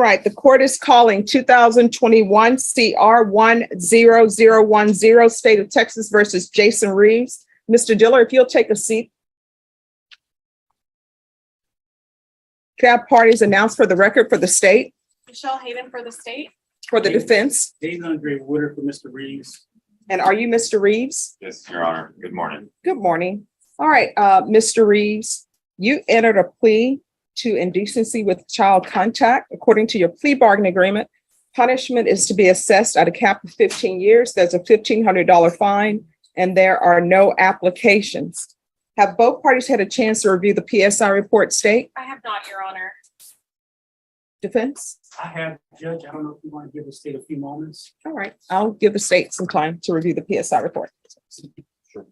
right, the court is calling 2021 CR 10010, State of Texas versus Jason Reeves. Mr. Diller, if you'll take a seat. Cab parties announced for the record for the state. Michelle Hayden for the state. For the defense. David Andre Woodard for Mr. Reeves. And are you Mr. Reeves? Yes, Your Honor. Good morning. Good morning. All right, Mr. Reeves, you entered a plea to indecency with child contact. According to your plea bargain agreement, punishment is to be assessed at a cap of 15 years. There's a $1,500 fine, and there are no applications. Have both parties had a chance to review the PSI report, state? I have not, Your Honor. Defense? I have, Judge, I don't know if you want to give the state a few moments. All right, I'll give the state some time to review the PSI report. Sure.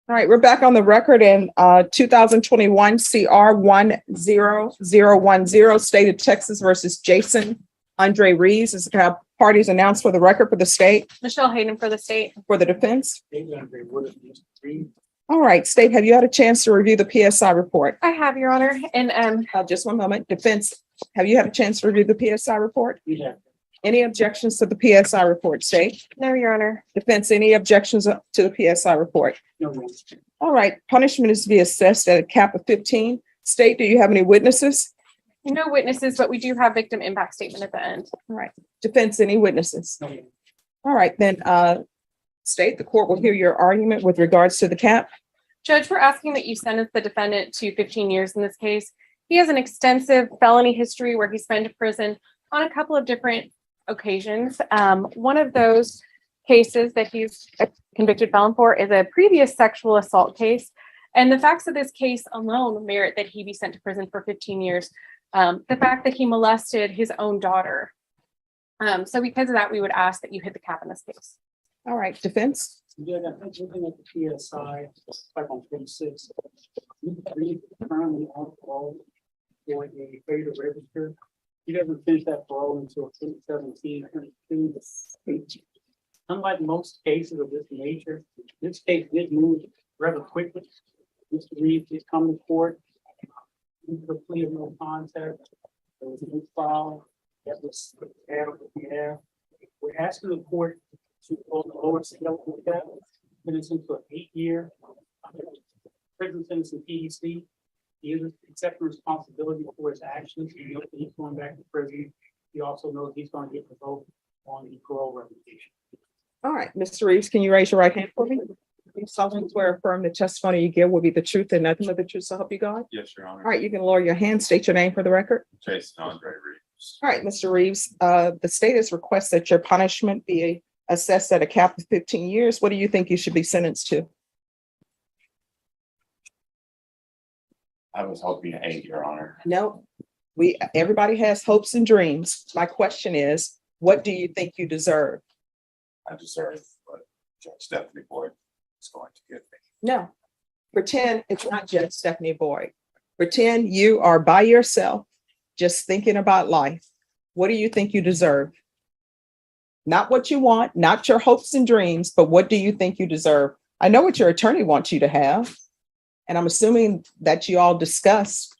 All right, we're back on the record in 2021 CR 10010, State of Texas versus Jason Andre Reeves. Is the parties announced for the record for the state, Michelle Hayden for the state. for the defense? David Andre Woodard for Mr. Reeves. All right, state, have you had a chance to review the PSI report? I have, Your Honor. And Just one moment. Defense, have you had a chance to review the PSI report? We have Any objections to the PSI report, state? no, Your Honor. Defense, any objections to the PSI report? no one. All right, punishment is to be assessed at a cap of 15. State, do you have any witnesses? No witnesses, but we do have victim impact statement at the end. All right, defense, any witnesses? No one. All right, then, state, the court will hear your argument with regards to the cap. Judge, we're asking that you sentence the defendant to 15 years in this case. He has an extensive felony history where he's been to prison on a couple of different occasions. One of those cases that he's a convicted felon for is a previous sexual assault case. And the facts of this case alone merit that he be sent to prison for 15 years. The fact that he molested his own daughter. So because of that, we would ask that you hit the cap in this case. All right, defense. Judge, I think looking at the PSI, like on 26, you read currently on parole for a failure to register. He doesn't finish that parole until 2017, 22. Unlike most cases of this nature, this case did move rather quickly. Mr. Reeves is coming to court. The plea of no contest. There was a new file that was added with the air. We're asking the court to hold the lower scale with that, sentence him to an 8-year prison sentence in PEC. He is accepting responsibility for his actions. He knows that he's going back to prison. He also knows he's going to get the vote on the parole revocation. All right, Mr. Reeves, can you raise your right hand for me? You solemnly swear or affirm the testimony you give will be the truth and nothing but the truth, so help you God. Yes, Your Honor. All right, you can lower your hand, state your name for the record. Jason Andre Reeves. All right, Mr. Reeves, the state has requested that your punishment be assessed at a cap of 15 years. What do you think you should be sentenced to? I was hoping 8, Your Honor. No, everybody has hopes and dreams. My question is, what do you think you deserve? I deserve what Judge Stephanie Boyd is going to give me. No, pretend it's not Judge Stephanie Boyd. Pretend you are by yourself, just thinking about life. What do you think you deserve? Not what you want, not your hopes and dreams, but what do you think you deserve? I know what your attorney wants you to have, and I'm assuming that you all discussed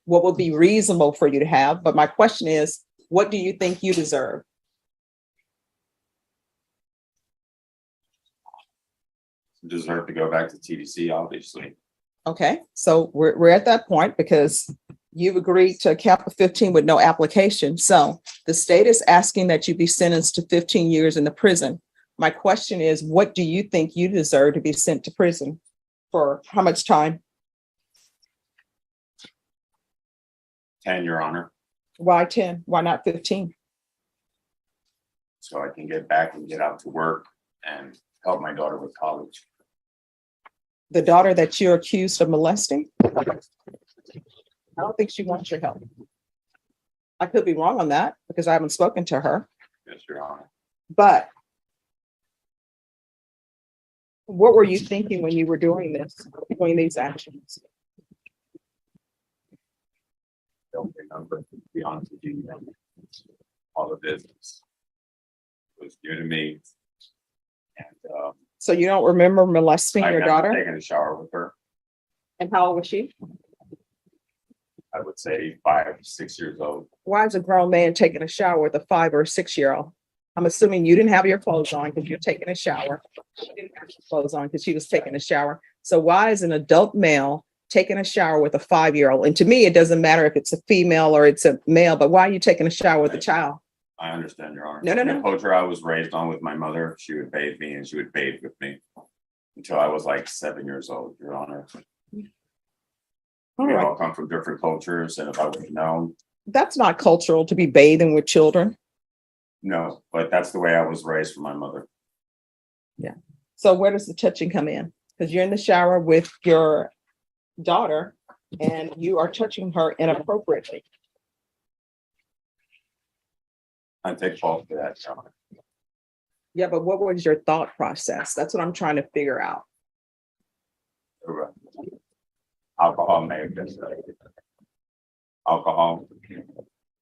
what would be reasonable for you to have. But my question is, what do you think you deserve? Deserve to go back to TDC, obviously. Okay, so we're at that point because you've agreed to a cap of 15 with no application. So the state is asking that you be sentenced to 15 years in the prison. My question is, what do you think you deserve to be sent to prison for? How much time? 10, Your Honor. Why 10? Why not 15? So I can get back and get out to work and help my daughter with college. The daughter that you're accused of molesting? I don't think she wants your help. I could be wrong on that because I haven't spoken to her. Yes, Your Honor. But what were you thinking when you were doing this, doing these actions? Don't remember, to be honest with you. All the business was new to me. And So you don't remember molesting I've your never daughter? taken a shower with her. And how old was she? I would say 5, 6 years old. Why is a grown man taking a shower with a 5 or 6-year-old? I'm assuming you didn't have your clothes on because you're taking a shower. She didn't have her clothes on because she was taking a shower. So why is an adult male taking a shower with a 5-year-old? And to me, it doesn't matter if it's a female or it's a male, but why are you taking a shower with a child? I understand, Your Honor. No. The culture I was raised on with my mother, she would bathe me and she would bathe with me until I was like 7 years old, Your Honor. All We right. all come from different cultures, and if I would have known, That's not cultural to be bathing with children. no, but that's the way I was raised from my mother. So where does the touching come in? Because you're in the shower with your daughter and you are touching her inappropriately. I take fault for that, Your Honor. Yeah, but what was your thought process? That's what I'm trying to figure out. Alcohol may have been. Alcohol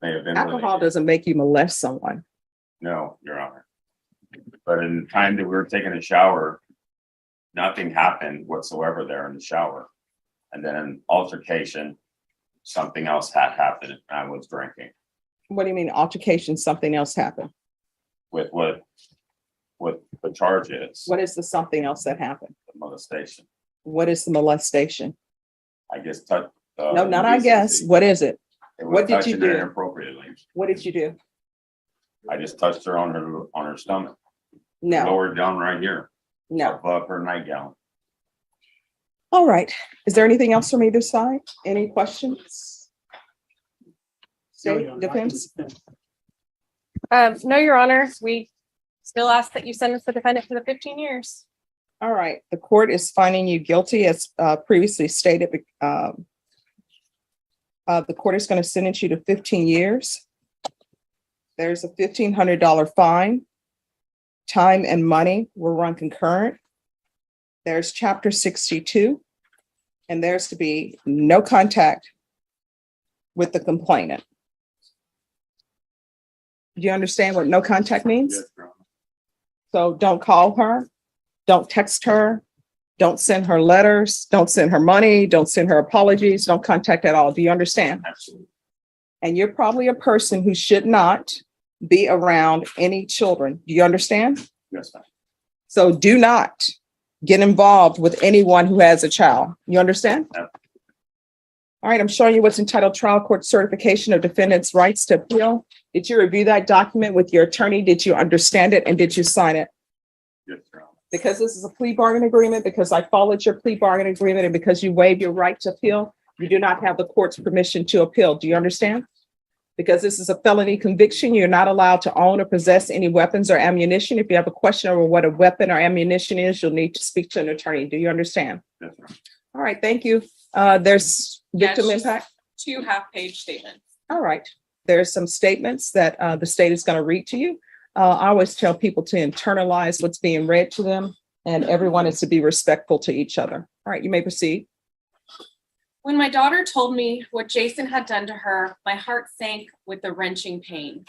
may have been. Alcohol related. doesn't make you molest someone. No, Your Honor. But in the time that we were taking a shower, nothing happened whatsoever there in the shower. And then an altercation, something else had happened, and I was drinking What do you mean altercation? Something else happened. with what the charge is, What is the something else that happened? the molestation. What is the molestation? I guess touch. No, not I guess. What is it? what did you do? Inappropriately. What did you do? I just touched her on her stomach, No, lower down right here, no. above her nightgown. All right. Is there anything else from either side? Any questions? No, State Your Honor, defense? No, Your Honor, we still ask that you sentence the defendant for the 15 years. All right. The court is finding you guilty as previously stated. The court is going to sentence you to 15 years. There's a $1,500 fine. Time and money will run concurrent. There's chapter 62, and there's to be no contact with the complainant. Do you understand what no contact means? Yes, Your Honor. So don't call her, don't text her, don't send her letters, don't send her money, don't send her apologies, don't contact at all. Do you understand? Absolutely. And you're probably a person who should not be around any children. Do you understand? Yes, ma'am. So do not get involved with anyone who has a child. You understand? Yep. All right, I'm showing you what's entitled Trial Court Certification of Defendant's Rights to Appeal. Did you review that document with your attorney? Did you understand it and did you sign it? Yes, Your Honor. Because this is a plea bargain agreement, because I followed your plea bargain agreement, and because you waived your right to appeal, you do not have the court's permission to appeal. Do you understand? Because this is a felony conviction, you're not allowed to own or possess any weapons or ammunition. If you have a question over what a weapon or ammunition is, you'll need to speak to an attorney. Do you understand? Yes, Your Honor. All right, thank you. There's victim Yes. impact. 2 half-page statements. All right. There's some statements that the state is going to read to you. I always tell people to internalize what's being read to them, and everyone is to be respectful to each other. All right, you may proceed. When my daughter told me what Jason had done to her, my heart sank with the wrenching pain.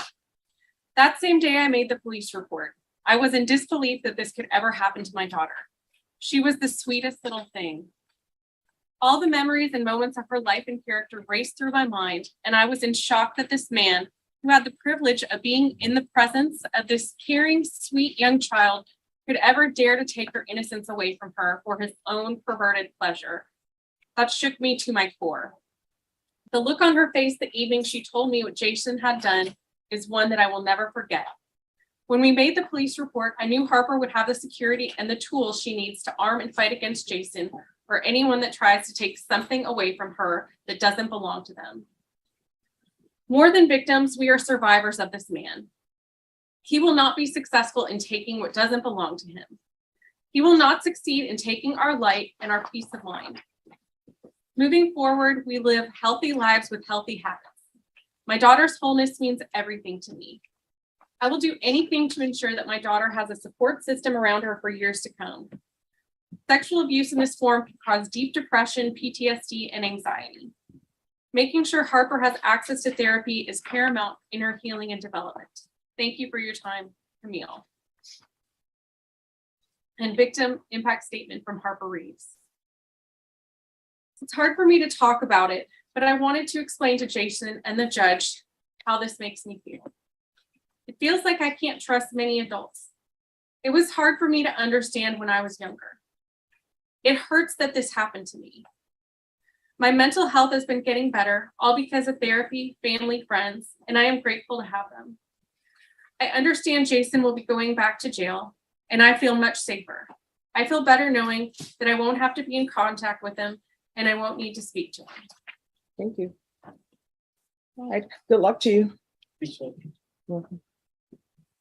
That same day, I made the police report. I was in disbelief that this could ever happen to my daughter. She was the sweetest little thing. All the memories and moments of her life and character raced through my mind, and I was in shock that this man, who had the privilege of being in the presence of this caring, sweet young child, could ever dare to take her innocence away from her for his own perverted pleasure. That shook me to my core. The look on her face the evening she told me what Jason had done is one that I will never forget. When we made the police report, I knew Harper would have the security and the tools she needs to arm and fight against Jason or anyone that tries to take something away from her that doesn't belong to them. More than victims, we are survivors of this man. He will not be successful in taking what doesn't belong to him. He will not succeed in taking our light and our peace of mind. Moving forward, we live healthy lives with healthy habits. My daughter's wholeness means everything to me. I will do anything to ensure that my daughter has a support system around her for years to come. Sexual abuse in this form can cause deep depression, PTSD, and anxiety. Making sure Harper has access to therapy is paramount in her healing and development. Thank you for your time, Camille. And victim impact statement from Harper Reeves. It's hard for me to talk about it, but I wanted to explain to Jason and the judge how this makes me feel. It feels like I can't trust many adults. It was hard for me to understand when I was younger. It hurts that this happened to me. My mental health has been getting better, all because of therapy, family, friends, and I am grateful to have them. I understand Jason will be going back to jail, and I feel much safer. I feel better knowing that I won't have to be in contact with him and I won't need to speak to him. Thank you. All right, good luck to you. Appreciate it. Welcome.